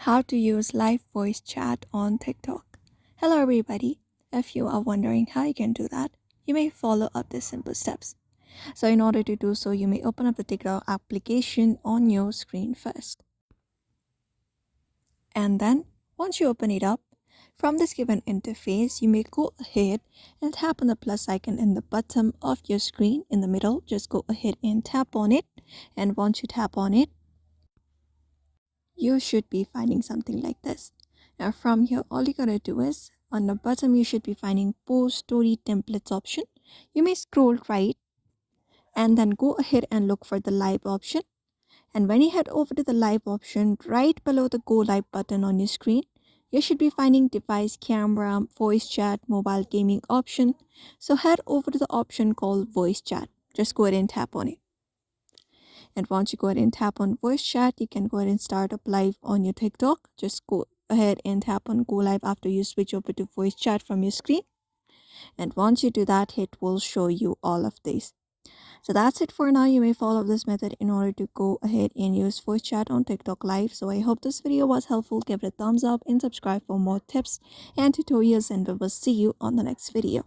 How to use live voice chat on TikTok. Hello everybody. If you are wondering how you can do that, you may follow up these simple steps. So in order to do so, you may open up the TikTok application on your screen first. And then once you open it up, from this given interface, you may go ahead and tap on the plus icon in the bottom of your screen in the middle. Just go ahead and tap on it. And once you tap on it, you should be finding something like this. Now from here, all you gotta do is on the bottom, you should be finding post story templates option. You may scroll right and then go ahead and look for the live option. And when you head over to the live option, right below the go live button on your screen, you should be finding device, camera, voice chat, mobile gaming option. So head over to the option called voice chat. Just go ahead and tap on it. And once you go ahead and tap on voice chat, you can go ahead and start up live on your TikTok. Just go ahead and tap on go live after you switch over to voice chat from your screen. And once you do that, it will show you all of these. So that's it for now. You may follow this method in order to go ahead and use voice chat on TikTok live. So I hope this video was helpful. Give it a thumbs up and subscribe for more tips and tutorials, and we will see you on the next video.